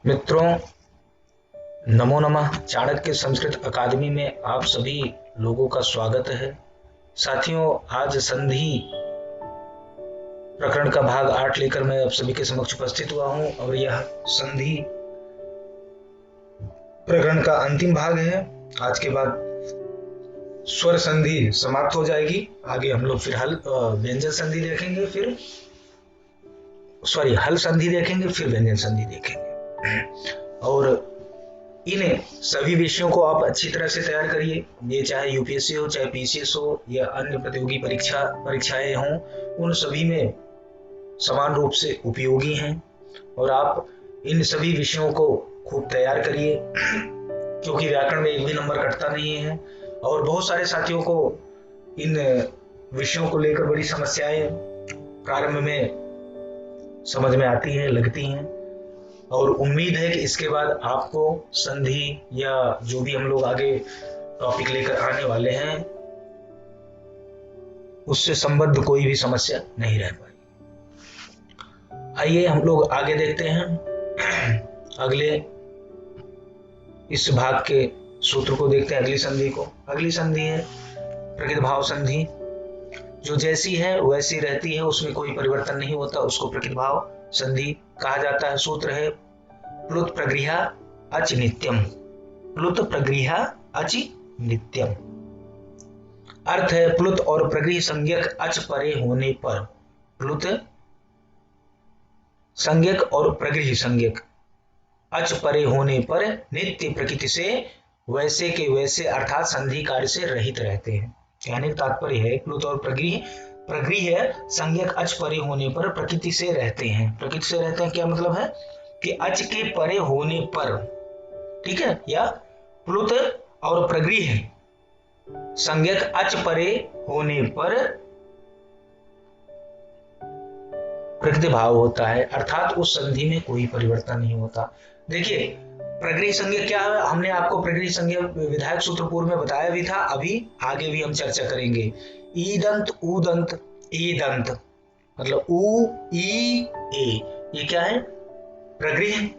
मित्रों, नमो नमः। चाणक्य संस्कृत अकादमी में आप सभी लोगों का स्वागत है। साथियों, आज संधि प्रकरण का भाग 8 लेकर मैं आप सभी के समक्ष उपस्थित हुआ हूं और यह संधि प्रकरण का अंतिम भाग है। आज के बाद स्वर संधि समाप्त हो जाएगी। आगे हम लोग फिर व्यंजन संधि देखेंगे, हल संधि देखेंगे, फिर व्यंजन संधि देखेंगे। और इन सभी विषयों को आप अच्छी तरह से तैयार करिए। ये चाहे यूपीएससी हो, चाहे पीसीएस हो या अन्य प्रतियोगी परीक्षाएं हों, उन सभी में समान रूप से उपयोगी हैं। और आप इन सभी विषयों को खूब तैयार करिए, क्योंकि व्याकरण में एक भी नंबर कटता नहीं है। और बहुत सारे साथियों को इन विषयों को लेकर बड़ी समस्याएं प्रारंभ में समझ में आती हैं, लगती हैं। और उम्मीद है कि इसके बाद आपको संधि या जो भी हम लोग आगे टॉपिक लेकर आने वाले हैं उससे संबद्ध कोई भी समस्या नहीं रह पाएगी। आइए हम लोग आगे देखते हैं। अगले इस भाग के सूत्र को देखते हैं, अगली संधि को। अगली संधि है प्रकृत भाव संधि। जो जैसी है वैसी रहती है, उसमें कोई परिवर्तन नहीं होता, उसको प्रकृत भाव संधि कहा जाता है। सूत्र है प्लुत प्रगृह्य अच नित्यम। प्लुत प्रगृह्य अच नित्यम। अर्थ है प्लुत और प्रगृह्य संज्ञक अच परे होने पर। प्लुत संज्ञक और प्रगृह्य संज्ञक अच परे होने पर नित्य प्रकृति से वैसे के वैसे अर्थात संधि कार्य से रहित रहते हैं। कहने का तात्पर्य है प्लुत और प्रगृह्य संज्ञक अच परे होने पर प्रकृति से रहते हैं। प्रकृति से रहते हैं क्या मतलब है कि अच के परे होने पर, ठीक है, या प्लुत और प्रगृह्य संज्ञक अच परे होने पर प्रकृति भाव होता है, अर्थात उस संधि में कोई परिवर्तन नहीं होता। देखिए, प्रगृह्य संज्ञक क्या है, हमने आपको प्रगृह्य संज्ञक विधायक सूत्र पूर्व में बताया भी था, अभी आगे भी हम चर्चा करेंगे। ईदंत, उदंत, ईदंत मतलब उ ई ए, ये क्या है, प्रगृह्य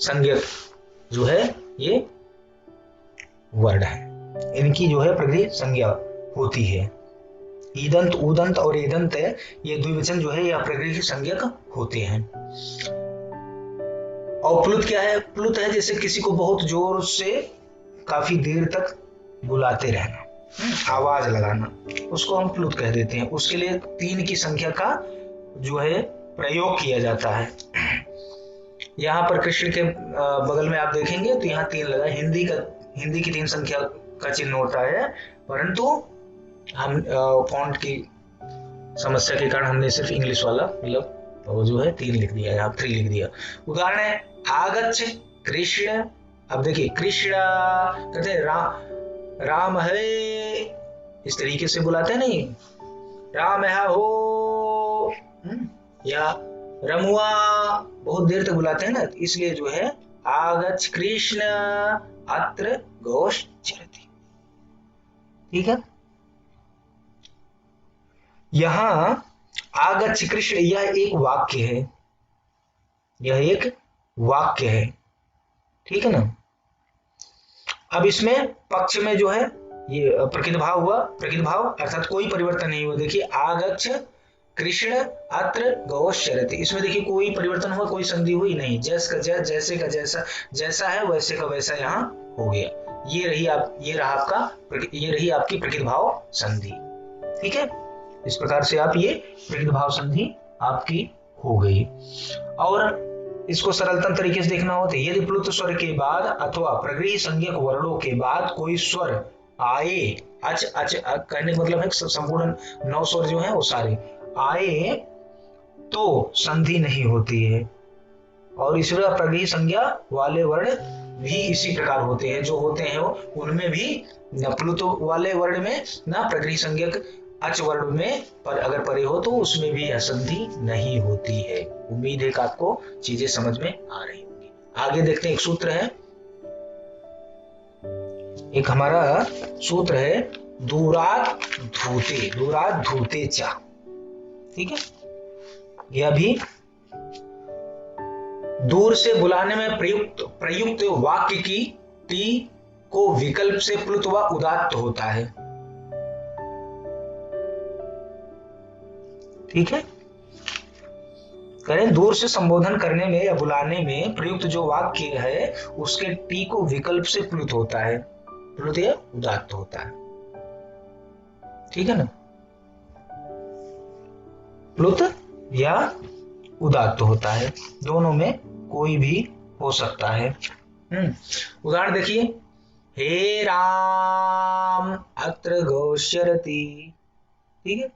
संज्ञक जो है ये वर्ड है, इनकी जो है प्रगृह्य संज्ञा होती है। ईदंत, उदंत और एदंत है, ये द्विवचन जो है यह प्रगृह्य संज्ञक होते हैं। और प्लुत क्या है, प्लुत है जैसे किसी को बहुत जोर से काफी देर तक बुलाते रहना, आवाज लगाना, उसको हम प्लुत कह देते हैं। उसके लिए 3 की संख्या का जो है प्रयोग किया जाता है। यहाँ पर कृष्ण के बगल में आप देखेंगे तो यहाँ 3 लगा, हिंदी की 3 संख्या का चिन्ह होता है, परंतु हम फॉन्ट की समस्या के कारण हमने सिर्फ इंग्लिश वाला मतलब वो जो है 3 लिख दिया, यहाँ 3 लिख दिया। उदाहरण है आगच्छ कृष्ण। अब देखिए कृष्ण कहते हैं राम है, इस तरीके से बुलाते हैं, नहीं राम है हो, या रमुआ बहुत देर तक बुलाते हैं ना, इसलिए जो है आगच्छ कृष्ण अत्र घोष चरति। ठीक है, यहां आगच्छ कृष्ण यह एक वाक्य है, यह एक वाक्य है, ठीक है ना। अब इसमें पक्ष में जो है ये प्रकृत भाव हुआ, प्रकृत भाव अर्थात कोई परिवर्तन नहीं हुआ। देखिए आगच्छ कृष्ण अत्र घोष चरति, इसमें देखिए कोई परिवर्तन हुआ, कोई संधि हुई नहीं, जैसे का जैसा है वैसे का वैसा यहाँ हो गया। ये रही आपकी प्रकृत भाव संधि। ठीक है, इस प्रकार से आप ये प्रकृत भाव संधि आपकी हो गई। और इसको सरलतम तरीके से देखना हो तो यदि प्लुत स्वर के बाद अथवा प्रगृह्य संज्ञक वर्णों के बाद कोई स्वर आए, अच अच कहने का मतलब है संपूर्ण 9 स्वर जो है वो सारे आए तो संधि नहीं होती है। और इसी प्रकार प्रगृह्य संज्ञा वाले वर्ण भी इसी प्रकार होते हैं, जो होते हैं वो उनमें भी न प्लुत वाले वर्ण में न प्रगृह्य संज्ञक अच वर्ण में पर अगर परे हो तो उसमें भी संधि नहीं होती है। उम्मीद है कि आपको चीजें समझ में आ रही होंगी। आगे देखते हैं, एक सूत्र है, एक हमारा सूत्र है दूरात धूते चा। ठीक है, यह भी दूर से बुलाने में प्रयुक्त प्रयुक्त वाक्य की टी को विकल्प से प्लुत व उदात्त होता है। ठीक है, करें दूर से संबोधन करने में या बुलाने में प्रयुक्त जो वाक्य है उसके टी को विकल्प से प्लुत होता है, प्लुत या उदात्त होता है। ठीक है ना, प्लुत या उदात्त होता है, दोनों में कोई भी हो सकता है। उदाहरण देखिए, हे राम अत्र गौश्यरति। ठीक है,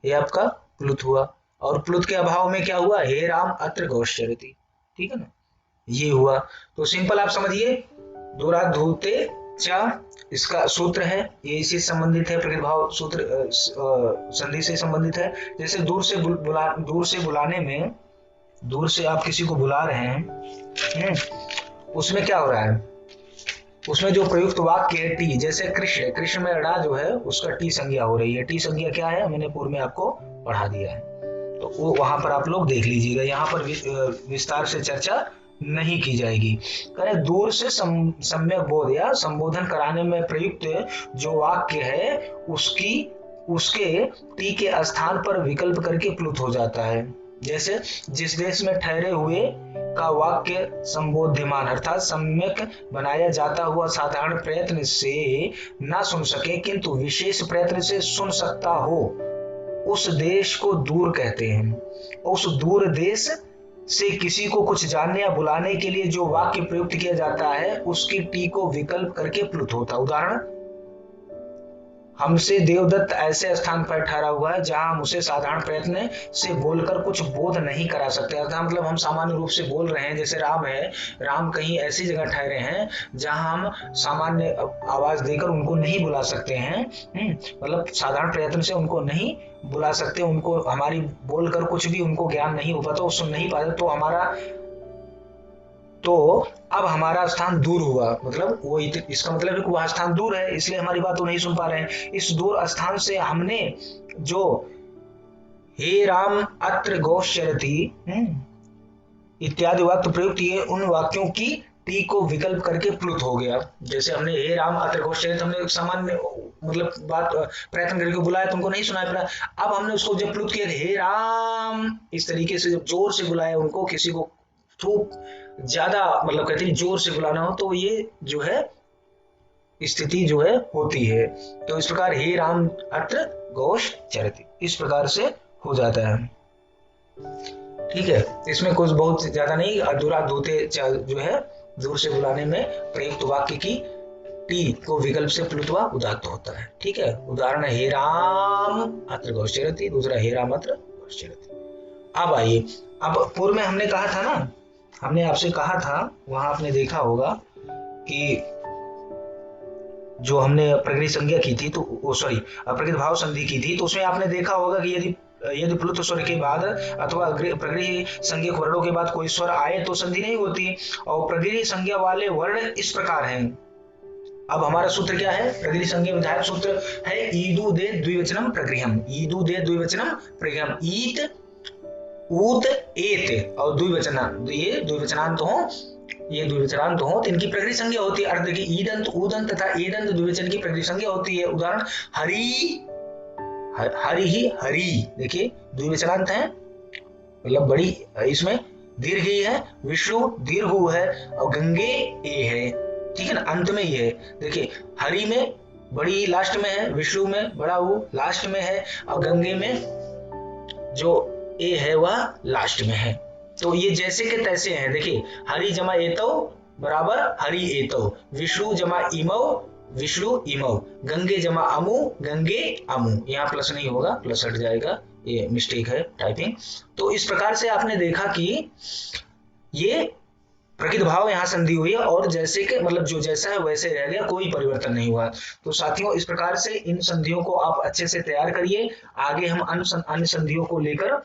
ये आपका प्लुत हुआ, और प्लुत के अभाव में क्या हुआ, हे राम अत्र गौश्यरति। ठीक है ना, ये हुआ। तो सिंपल आप समझिए, दूरात् धूते च इसका सूत्र है, ये इसी संबंधित है, प्रतिभाव सूत्र संधि से संबंधित है। जैसे दूर से बुलाने में, दूर से आप किसी को बुला रहे हैं, उसमें क्या हो रहा है, उसमें जो प्रयुक्त वाक्य है टी, जैसे कृष्ण, कृष्ण में ड़ा जो है उसका टी संज्ञा हो रही है। टी संज्ञा क्या है, मैंने पूर्व में आपको पढ़ा दिया है, तो वो वहां पर आप लोग देख लीजिएगा, यहाँ पर विस्तार से चर्चा नहीं की जाएगी। करें दूर से सम्यक बोध या संबोधन कराने में प्रयुक्त जो वाक्य है उसके टी के स्थान पर विकल्प करके प्लुत हो जाता है। जैसे जिस देश में ठहरे हुए का वाक्य संबोध्यमान अर्थात सम्यक बनाया जाता हुआ साधारण प्रयत्न से ना सुन सके किंतु विशेष प्रयत्न से सुन सकता हो, उस देश को दूर कहते हैं। उस दूर देश से किसी को कुछ जानने या बुलाने के लिए जो वाक्य प्रयुक्त किया जाता है उसकी टी को विकल्प करके प्लुत होता। उदाहरण, हमसे देवदत्त ऐसे स्थान पर ठहरा हुआ है जहां हम उसे साधारण प्रयत्न से बोलकर कुछ बोध नहीं करा सकते। अर्थात मतलब हम सामान्य रूप से बोल रहे हैं, जैसे राम है, राम कहीं ऐसी जगह ठहरे हैं जहां हम सामान्य आवाज देकर उनको नहीं बुला सकते हैं, मतलब साधारण प्रयत्न से उनको नहीं बुला सकते, उनको हमारी बोलकर कुछ भी उनको ज्ञान नहीं हो पाता, वो सुन नहीं पाते, तो अब हमारा स्थान दूर हुआ, मतलब वो इसका मतलब है कि वह स्थान दूर है, इसलिए हमारी बात वो नहीं सुन पा रहे हैं। इस दूर स्थान से हमने जो हे राम अत्र गौश्यरति इत्यादि वाक्य प्रयुक्त किए, उन वाक्यों की टी को विकल्प करके प्लुत हो गया। जैसे हमने हे राम अत्र गौश्यरति, हमने सामान्य मतलब बात प्रयत्न करके बुलाया, तुमको नहीं सुनाई पड़ा, अब हमने उसको जब प्लुत किया हे राम, इस तरीके से जब जोर से बुलाया उनको, किसी को खूब ज्यादा मतलब कहते हैं जोर से बुलाना हो, तो ये जो है स्थिति जो है होती है। तो इस प्रकार हे राम अत्र घोष चरति, इस प्रकार से हो जाता है। ठीक है, इसमें कुछ बहुत ज्यादा नहीं, दूरात् धूते जो है दूर से बुलाने में प्रयुक्त वाक्य की टी को विकल्प से प्लुत व उदात्त होता है। ठीक है, उदाहरण है हे राम अत्र घोष चरति, दूसरा हे राम अत्र घोष चरति। अब आइए, अब पूर्व में हमने कहा था ना, हमने आपसे कहा था, वहां आपने देखा होगा कि जो हमने प्रकृति संज्ञा की थी, तो सॉरी प्रकृति भाव संधि की थी, तो उसमें आपने देखा होगा कि यदि प्लुत स्वर के बाद अथवा प्रकृति संज्ञा वर्णों के बाद कोई स्वर आए तो संधि नहीं होती, और प्रकृति संज्ञा वाले वर्ण इस प्रकार हैं। अब हमारा सूत्र क्या है, प्रकृति संज्ञा विधायक सूत्र है ईदु दे द्विवचनम प्रगृहम, ईदु दे द्विवचनम प्रगृहम, ईत ऊत एत और द्विवचनांत, ये द्विवचनांत हो, ये द्विवचनांत हो तो इनकी प्रकृति संज्ञा होती है। अर्थ देखिए, ईदंत ऊदंत तथा एदंत द्विवचन की प्रकृति संज्ञा होती है। उदाहरण, हरि हरि ही हरि, देखिए द्विवचनांत है, मतलब बड़ी इसमें दीर्घ ही है, विष्णु दीर्घ है, और गंगे ए है। ठीक है ना, अंत में ये है, देखिए हरि में बड़ी लास्ट में है, विष्णु में बड़ा ऊ लास्ट में है, और गंगे में जो ए है वह लास्ट में है। तो ये जैसे के तैसे हैं। देखिए, हरि जमा एतौ बराबर हरि एतौ, विष्णु जमा इमौ विष्णु इमौ, गंगे जमा अमु गंगे अमु, यहाँ प्लस नहीं होगा, प्लस हट जाएगा, ये मिस्टेक है टाइपिंग। तो इस प्रकार से आपने देखा कि ये प्रकृति भाव यहाँ संधि हुई है, और जैसे के मतलब जो जैसा है वैसे रह गया, कोई परिवर्तन नहीं हुआ। तो साथियों, इस प्रकार से इन संधियों को आप अच्छे से तैयार करिए, आगे हम अन्य संधियों को लेकर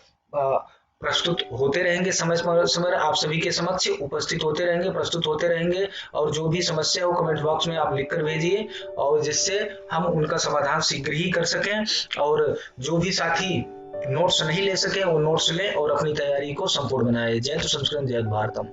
प्रस्तुत होते रहेंगे, समय समय आप सभी के समक्ष उपस्थित होते रहेंगे, प्रस्तुत होते रहेंगे, और जो भी समस्या हो कमेंट बॉक्स में आप लिखकर भेजिए, और जिससे हम उनका समाधान शीघ्र ही कर सकें। और जो भी साथी नोट्स नहीं ले सके वो नोट्स ले और अपनी तैयारी को संपूर्ण बनाए। जय तो संस्कृत जय भारतम।